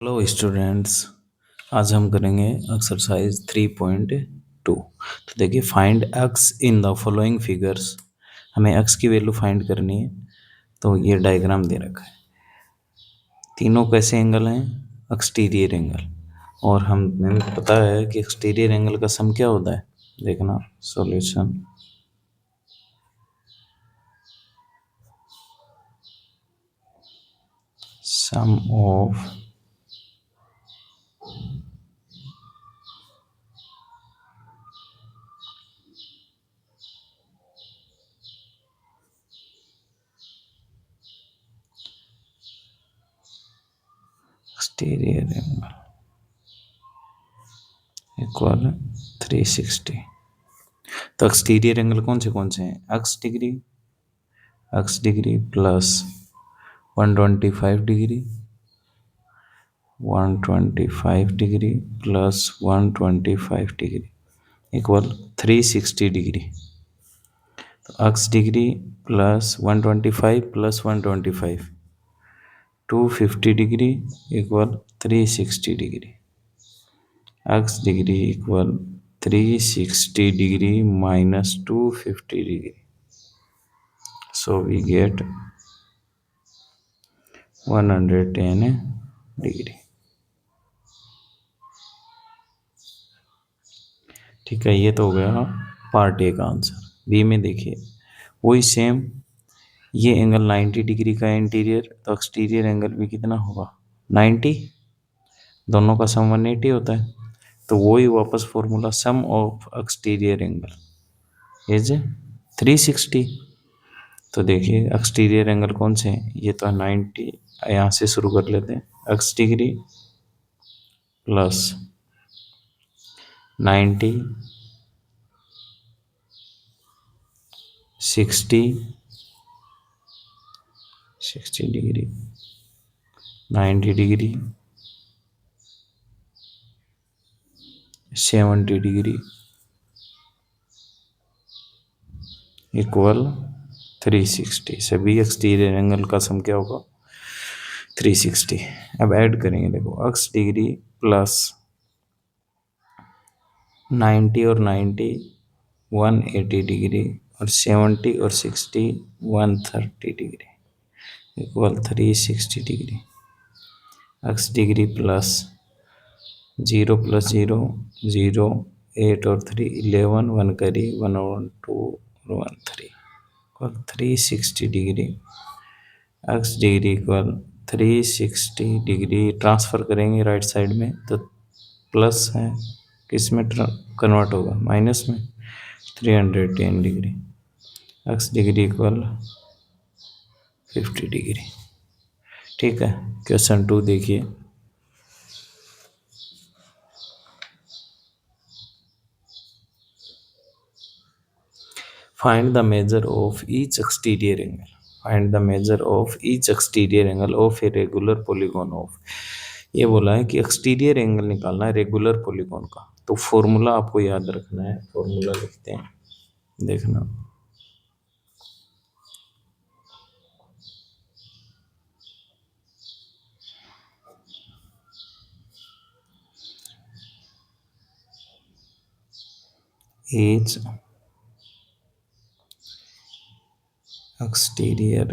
Hello students, आज हम करेंगे एक्सरसाइज 3.2। तो देखिए, find x in the following figures. हमें एक्स की वैल्यू फाइंड करनी है। तो ये डायग्राम दे रखा है। तीनों कैसे एंगल हैं? Exterior angle. और हमें पता है कि एक्सटीरियर एंगल का सम क्या होता है। देखना solution. Sum of exterior angle equal 360। तो एक्सटीरियर एंगल कौन से हैं? X degree plus 125 degree, 125 degree plus 125 degree equal 360 degree. तो x degree plus 125 plus 125 250 degree equal 360 degree. X degree equal 360 degree minus 250 degree. So we get 110 degree. ठीक है, ये तो हो गया पार्ट ए का आंसर। बी में देखिए, वही सेम, ये एंगल 90 डिग्री का है इंटीरियर, तो एक्सटीरियर एंगल भी कितना होगा? 90। दोनों का सम 180 होता है। तो वही वापस formula, sum of exterior angle is 360। तो देखिए, एक्सटीरियर एंगल कौन से हैं? ये तो 90। यहाँ से शुरू कर लेते हैं। X degree plus 90 60 degree 90 degree 70 degree equal 360। सभी एक्सटीरियर एंगल का सम क्या होगा? 360। अब ऐड करेंगे। देखो, एक्स डिग्री प्लस 90 और 90 180 डिग्री और 70 और 60 130 degree equal 360 degree. X degree plus 0 plus 0 0 8 और 3 11 1 करी 1 और 2 और 1 3 equal 360 degree. X degree equal 360 degree. Transfer करेंगे राइट साइड में तो प्लस है, किस में कन्वर्ट होगा? माइनस में। 310 degree. X degree equal 50 degree. ठीक है, क्वेश्चन 2 देखिए। Find the major of each exterior angle. Find the major of each exterior angle of a regular polygon of. ये बोला है कि एक्सटीरियर एंगल निकालना है रेगुलर पॉलीगॉन का। तो फॉर्मूला आपको याद रखना है। फॉर्मूला लिखते हैं, देखना। Each exterior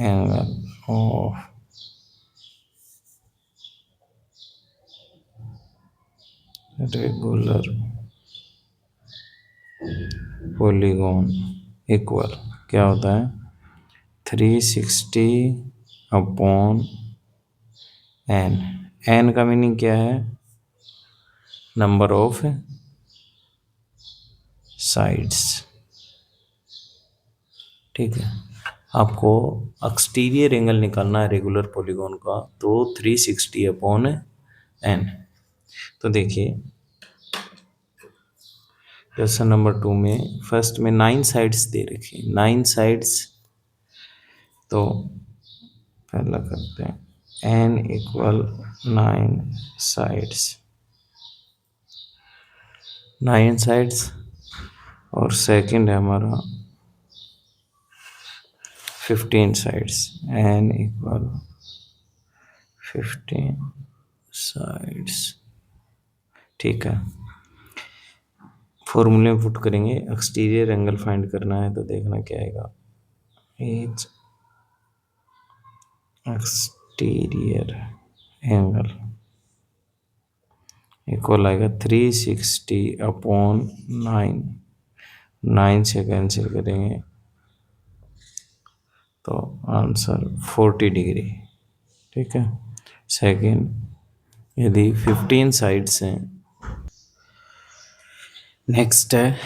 angle of regular polygon equal क्या होता है? 360 अपॉन एन। एन का मीनिंग क्या है? Number of sides. ठीक है, आपको एक्सटीरियर एंगल निकालना है रेगुलर पॉलीगॉन का, तो 360 अपॉन एन। तो देखिए, क्वेश्चन नंबर 2 में फर्स्ट में 9 साइड्स दे रखी है। 9 साइड्स, तो पहला करते हैं एन इक्वल 9 साइड्स। 9 साइड्स और सेकंड है हमारा 15 sides n equal 15 sides। ठीक है, फॉर्मूले में पुट करेंगे। एक्सटीरियर एंगल फाइंड करना है तो देखना क्या आएगा, एच एक्सटीरियर एंगल इक्वल आएगा 360 अपॉन 9, 9 से कैंसिल करेंगे तो आंसर 40 डिग्री। ठीक है, सेकेंड यदि 15 साइड्स हैं, नेक्स्ट है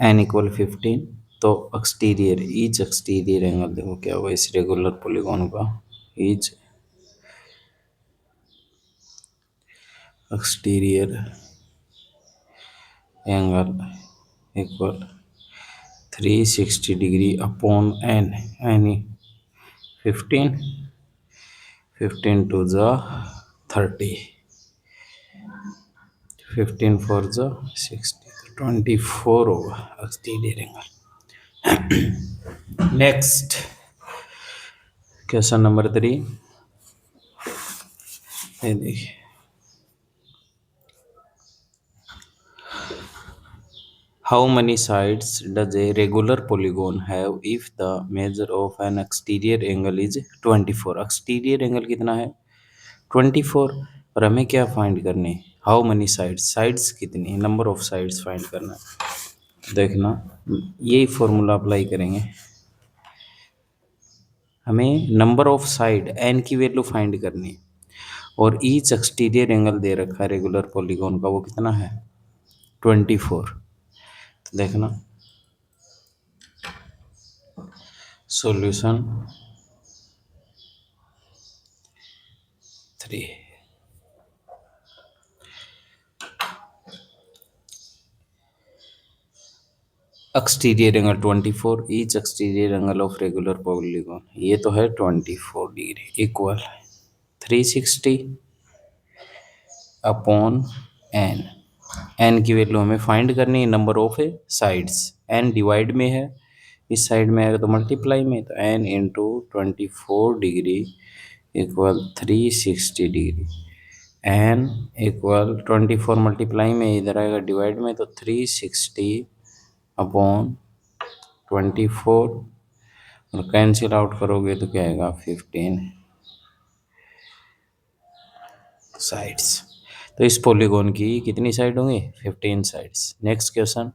एन इक्वल 15, तो एक्सटीरियर ईच एक्सटीरियर एंगल देखो क्या होगा इस रेगुलर पॉलीगॉन का, each exterior angle equal 360 degree upon n, any 15, 15 two ज़ा 30, 15 फोर ज़ा 60, 24 होगा exterior angle. Next question number 3, ये देखिए, how many sides does a regular polygon have if the measure of an exterior angle is 24? Exterior angle कितना है 24, और हमें क्या फाइंड करने, हाउ मनी साइड्स, साइड्स कितनी, नंबर ऑफ साइड्स फाइंड करना है। देखना यही फॉर्मूला अप्लाई करेंगे, हमें नंबर ऑफ साइड एन की वैल्यू फाइंड करनी है, और ईच एक्सटीरियर एंगल दे रखा है रेगुलर पॉलीगॉन का, वो कितना है 24। तो देखना solution 3, exterior angle 24, each exterior angle of regular polygon, ये तो है 24 degree, equal 360 upon n, n की वैल्यू हमें फाइंड करनी है, number of sides, n divide में है, इस साइड में आएगा तो मल्टीप्लाई में, तो n into 24 degree equal 360 degree, n equal 24 multiply में इधर आएगा डिवाइड में, तो 360 अपॉन 24, और कैंसिल आउट करोगे तो क्या आएगा 15 साइड्स। तो इस पॉलीगॉन की कितनी साइड होंगी 15 साइड्स। नेक्स्ट क्वेश्चन,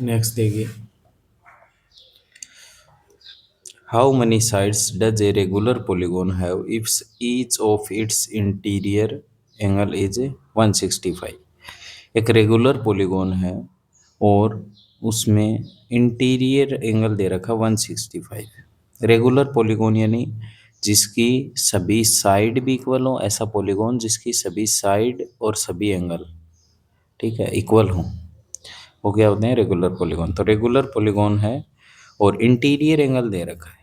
नेक्स्ट देखिए, how many sides does a regular polygon have if each of its interior angle is 165? एक रेगुलर पॉलीगॉन है और उसमें इंटीरियर एंगल दे रखा 165। रेगुलर पॉलीगॉन यानी जिसकी सभी साइड भी इक्वल हो, ऐसा पॉलीगॉन जिसकी सभी साइड और सभी एंगल, ठीक है, इक्वल हो, वो क्या होते हैं रेगुलर पॉलीगॉन। तो रेगुलर पॉलीगॉन है और इंटीरियर एंगल दे रखा है,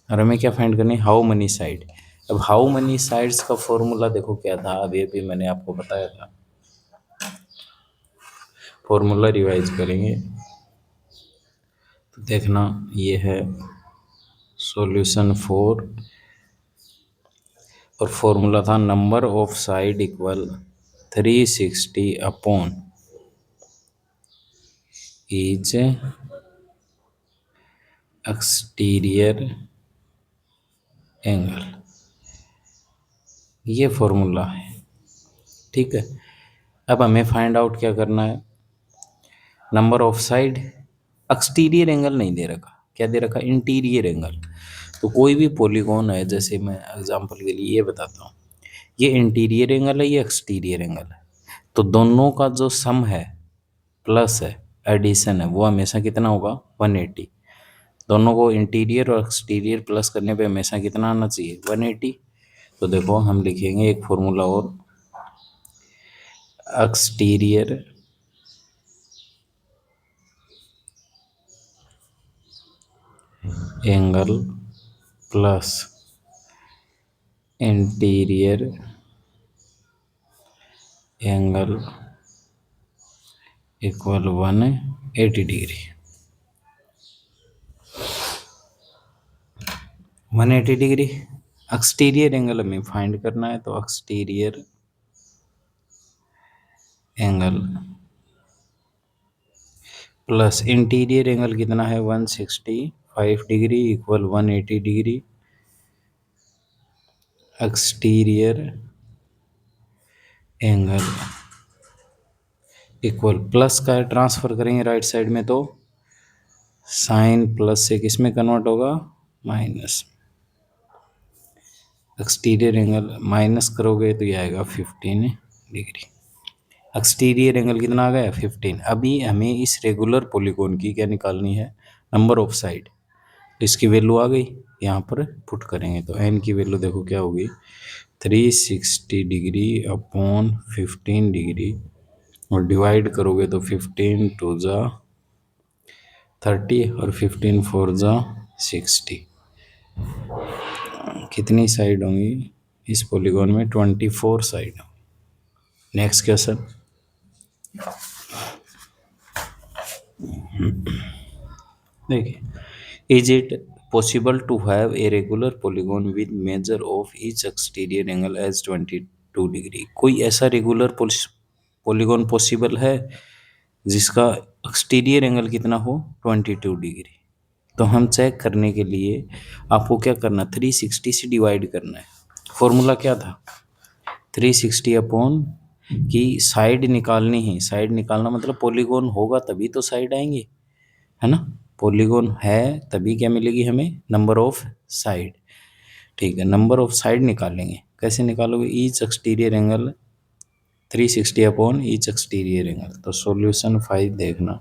और हमें क्या फाइंड करनी है, हाउ मनी साइड। अब हाउ मनी साइड्स का फॉर्मूला देखो क्या था, अब ये भी मैंने आपको बताया था, फॉर्मूला रिवाइज करेंगे तो देखना ये है सॉल्यूशन 4, और फॉर्मूला था number of side equal 360 upon each exterior angle, ये फॉर्मूला है। ठीक है, अब हमें फाइंड आउट क्या करना है, number of side, exterior angle नहीं दे रखा, क्या दे रखा इंटीरियर एंगल। तो कोई भी पॉलीगॉन है, जैसे मैं एग्जांपल के लिए ये बताता हूँ, ये इंटीरियर एंगल है, ये एक्सटीरियर एंगल है, तो दोनों का जो सम है प्लस है, एडिशन है, वो हमेशा कितना होगा 180। दोनों को इंटीरियर और एक्सटीरियर प्लस करने पे हमेशा कितना आना चाहिए 180। तो देखो हम लिखेंगे एक फॉर्मूला और, exterior angle plus interior angle equal 180 degree. 180 degree exterior angle हमें फाइंड करना है, तो exterior angle plus interior angle कितना है 165 degree equal 180 degree. Exterior angle equal plus का ट्रांसफर करेंगे राइट साइड में तो साइन प्लस से किस में कन्वर्ट होगा, माइनस। एक्सटीरियर एंगल माइनस करोगे तो ये आएगा 15 डिग्री। एक्सटीरियर एंगल कितना आ गया 15। अभी हमें इस रेगुलर पॉलीगॉन की क्या निकालनी है, नंबर ऑफ साइड। इसकी वैल्यू आ गई, यहाँ पर पुट करेंगे तो एन की वैल्यू देखो क्या होगी 360 डिग्री अपॉन 15 डिग्री और डिवाइड करोगे तो 15 टू ज़ा 30 और 15 फोर ज़ा 60। कितनी साइड होंगी इस पॉलीगॉन में, 24 साइड। नेक्स्ट क्वेश्चन, देखिए is it possible to have a regular polygon with measure of each exterior angle as 22 degree. कोई ऐसा रेगुलर पॉलीगॉन पॉसिबल है जिसका एक्सटीरियर एंगल कितना हो 22 डिग्री। तो हम चेक करने के लिए आपको क्या करना, 360 से डिवाइड करना है। फॉर्मूला क्या था, 360 अपॉन की साइड निकालनी है। साइड निकालना मतलब पॉलीगॉन होगा तभी तो साइड आएंगे, है ना। पॉलीगॉन है तभी क्या मिलेगी हमें, नंबर ऑफ साइड। ठीक है, नंबर ऑफ साइड निकालेंगे। कैसे निकालोगे, each exterior angle 360 upon each exterior angle. तो सॉल्यूशन 5 देखना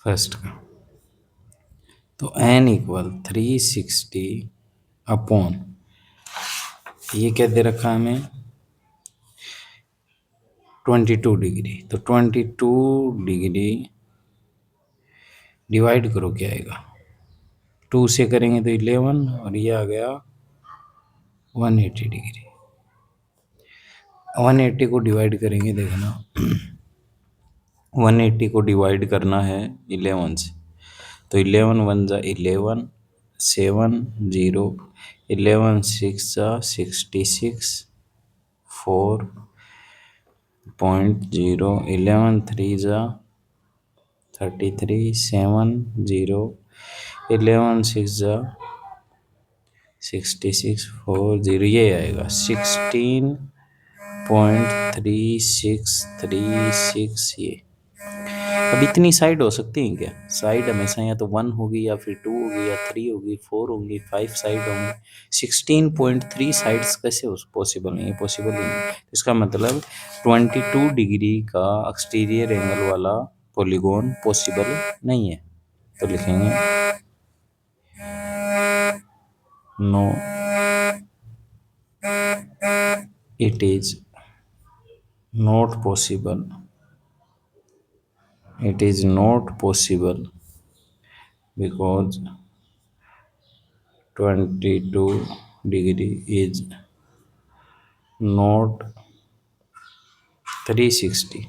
फर्स्ट का, तो n इक्वल 360 अपॉन ये क्या दे रखा है हमें 22 डिग्री। तो 22 डिग्री डिवाइड करो क्या आएगा, 2 से करेंगे तो 11 और ये आ गया 180 डिग्री। 180 को डिवाइड करेंगे, देखना 180 को डिवाइड करना है 11 से, तो 11 1 जा 11 7 0 11 6 जा 66 4.0 11 3 जा 33 7 0 11 6 जा 66 4 0, ये आएगा 16.3636 ये। अब इतनी साइड हो सकती हैं क्या, साइड हमेशा या तो 1 होगी या फिर 2 होगी या 3 होगी 4 होंगी 5 साइड होंगी। 16.3 साइड्स कैसे पॉसिबल नहीं है, पॉसिबल ही नहीं। इसका मतलब 22 डिग्री का एक्सटीरियर एंगल वाला पॉलीगॉन पॉसिबल नहीं है। तो लिखेंगे no it is not possible, it is not possible because 22 degree is not 360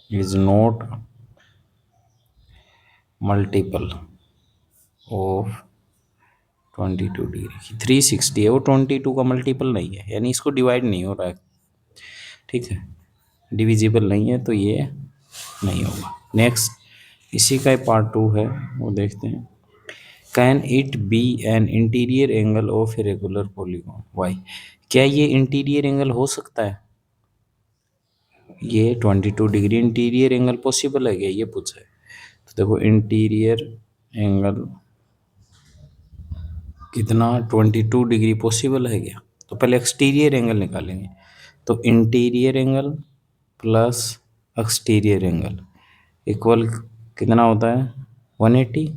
is not multiple of 22 degree. 360 है वो 22 का मल्टीपल नहीं है, यानी इसको डिवाइड नहीं हो रहा है। ठीक है, डिविजिबल नहीं है तो ये नहीं होगा। नेक्स्ट इसी का पार्ट 2 है, वो देखते हैं। Can it be an interior angle of a regular polygon why. क्या ये इंटीरियर एंगल हो सकता है, ये 22 डिग्री इंटीरियर एंगल पॉसिबल है क्या, ये पूछा है। तो देखो इंटीरियर एंगल कितना 22 डिग्री पॉसिबल है क्या, तो पहले एक्सटीरियर एंगल निकालेंगे। तो interior angle plus exterior angle equal कितना होता है 180।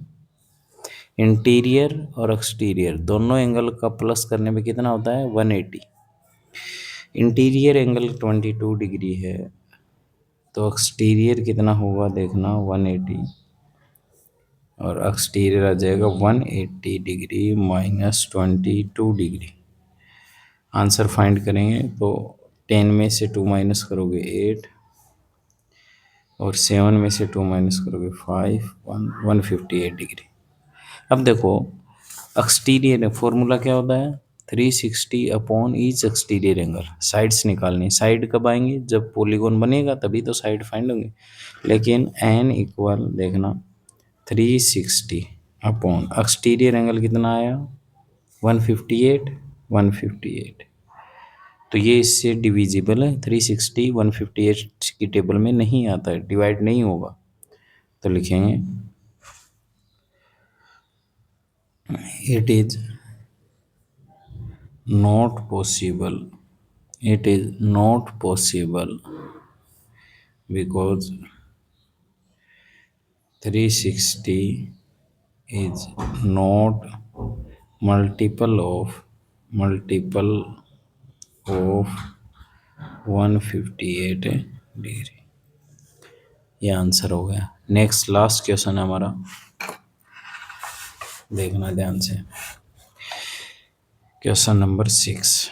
इंटीरियर और एक्सटीरियर दोनों एंगल का प्लस करने में कितना होता है 180। इंटीरियर एंगल 22 डिग्री है तो एक्सटीरियर कितना होगा देखना 180 और एक्सटीरियर आ जाएगा 180 degree minus 22 degree. Answer find करेंगे तो 10 में से 2 माइनस करोगे 8 और 7 में से 2 माइनस करोगे 5, 158 डिग्री। अब देखो एक्सटीरियर फॉर्मूला क्या होता है, 360 upon each exterior angle. Sides निकालनी, साइड कब आएंगे, जब पॉलीगॉन बनेगा तभी तो साइड फाइंड होंगे। लेकिन एन इक्वल देखना 360 अपॉन एक्सटीरियर एंगल कितना आया 158, 158। तो ये इससे डिविजिबल है, 360 158 की टेबल में नहीं आता है, डिवाइड नहीं होगा। तो लिखेंगे it is not possible, it is not possible because 360 is not multiple of 158 degree. ये आंसर हो गया। नेक्स्ट लास्ट क्वेश्चन है हमारा, देखना ध्यान से। Question number 6,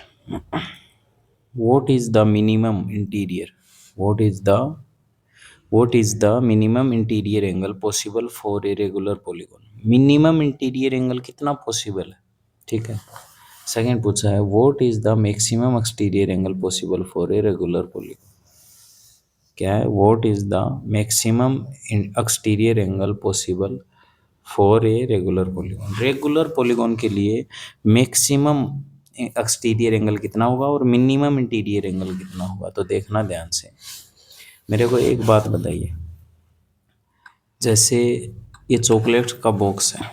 what is the minimum interior, what is the minimum interior angle possible for a regular polygon। Minimum interior angle कितना possible है, ठीक है। सेकंड पूछा है what is the maximum exterior angle possible for a regular polygon. क्या है, what is the maximum exterior angle possible for a regular polygon. Regular polygon के लिए मैक्सिमम एक्सटीरियर एंगल कितना होगा और मिनिमम इंटीरियर एंगल कितना होगा। तो देखना ध्यान से, मेरे को एक बात बताइए, जैसे ये चॉकलेट का बॉक्स है,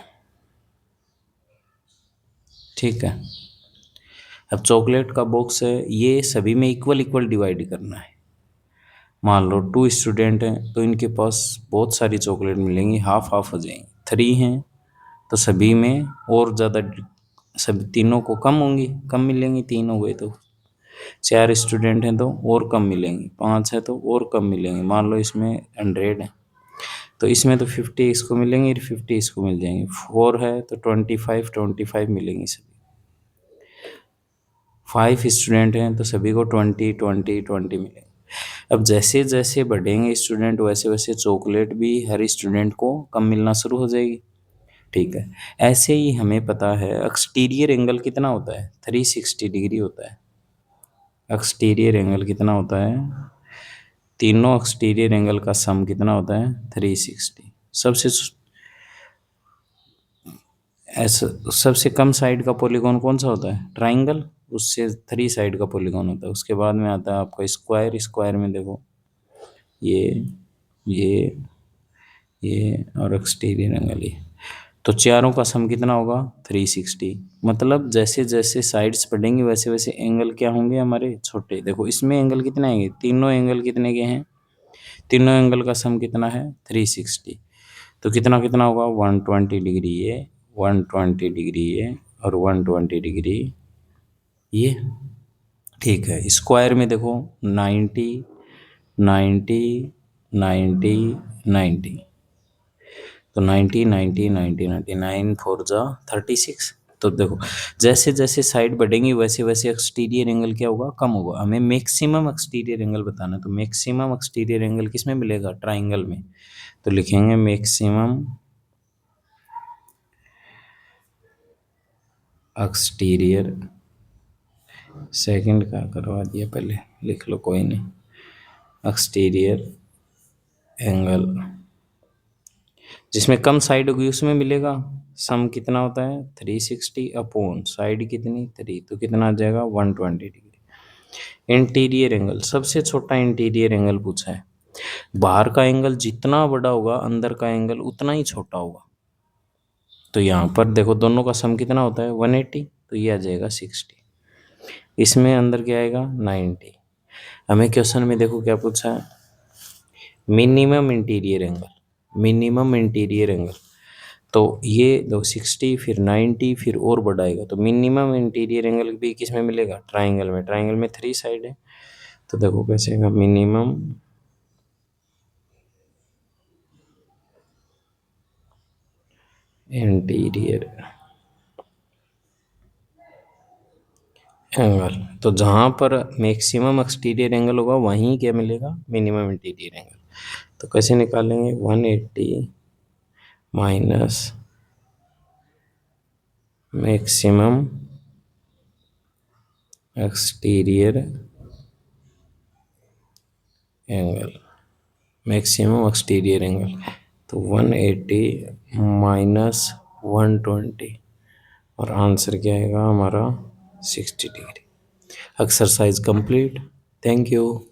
ठीक है। अब चॉकलेट का बॉक्स है, ये सभी में इक्वल इक्वल डिवाइड करना है। मान लो 2 स्टूडेंट हैं तो इनके पास बहुत सारी चॉकलेट मिलेंगी, हाफ हाफ हो जाएंगी। 3 हैं तो सभी में और ज़्यादा, सब तीनों को कम होंगी, कम मिलेंगी। 3 हो गए तो 4 स्टूडेंट हैं तो और कम मिलेंगी, 5 है तो और कम मिलेंगे। मान लो इसमें 100 है तो इसमें तो 50 इसको मिलेंगे, 50 इसको मिल जाएंगे। 4 है तो 25 मिलेंगी सभी। 5 स्टूडेंट हैं तो सभी को 20 मिलेंगे। अब जैसे जैसे बढ़ेंगे स्टूडेंट वैसे वैसे चॉकलेट भी हर स्टूडेंट को कम मिलना शुरू हो जाएगी, ठीक है। ऐसे ही हमें पता है एक्सटीरियर एंगल कितना होता है, 360 डिग्री होता है। एक्सटीरियर एंगल कितना होता है, तीनों एक्सटीरियर एंगल का सम कितना होता है 360। सबसे ऐसा सबसे कम साइड का पॉलीगॉन कौन सा होता है, ट्राइंगल, उससे 3 साइड का पॉलीगॉन होता है। उसके बाद में आता है आपका स्क्वायर, स्क्वायर में देखो ये ये ये और एक्सटीरियर एंगल ये, तो चारों का सम कितना होगा 360। मतलब जैसे जैसे साइड्स बढ़ेंगी वैसे वैसे एंगल क्या होंगे हमारे छोटे। देखो इसमें एंगल कितने आएंगे, तीनों एंगल कितने के हैं, तीनों एंगल का सम कितना है 360। तो कितना कितना होगा 120 डिग्री ये, 120 डिग्री ये और 120 डिग्री ये, ठीक है। स्क्वायर में देखो 90 90 90 90, तो 90 90 90 99 4 जा 36। तो देखो जैसे जैसे साइड बढ़ेंगी वैसे वैसे एक्सटीरियर एंगल क्या होगा, कम होगा। हमें मैक्सिमम एक्सटीरियर एंगल बताना है, तो मैक्सिमम एक्सटीरियर एंगल किस में मिलेगा, ट्राइंगल में। तो लिखेंगे मैक्सिमम एक्सटीरियर, सेकंड का करवा दिया, पहले लिख लो कोई नहीं। एक्सटीरियर एंगल जिसमें कम साइड होगी उसमें मिलेगा, सम कितना होता है 360 अपॉन साइड कितनी 3, तो कितना आ जाएगा 120 डिग्री। इंटीरियर एंगल, सबसे छोटा इंटीरियर एंगल पूछा है। बाहर का एंगल जितना बड़ा होगा अंदर का एंगल उतना ही छोटा होगा। तो यहाँ पर देखो दोनों का सम कितना होता है 180, तो ये आ जाएगा 60। इसमें अंदर क्या आएगा 90। हमें क्वेश्चन में देखो क्या पूछा है, minimum interior angle, minimum interior angle. तो ये दो 60 फिर 90 फिर और बढ़ाएगा, तो मिनिमम इंटीरियर एंगल भी किस में मिलेगा, ट्राइंगल में। ट्राइंगल में 3 साइड है, तो देखो कैसे आएगा मिनिमम इंटीरियर एंगल। तो जहाँ पर मैक्सिमम एक्सटीरियर एंगल होगा वहीं क्या मिलेगा, मिनिमम इंटीरियर एंगल। तो कैसे निकालेंगे, 180 minus maximum exterior angle, maximum exterior angle. तो 180 माइनस 120 और आंसर क्या आएगा हमारा 60 degree. Exercise complete. Thank you.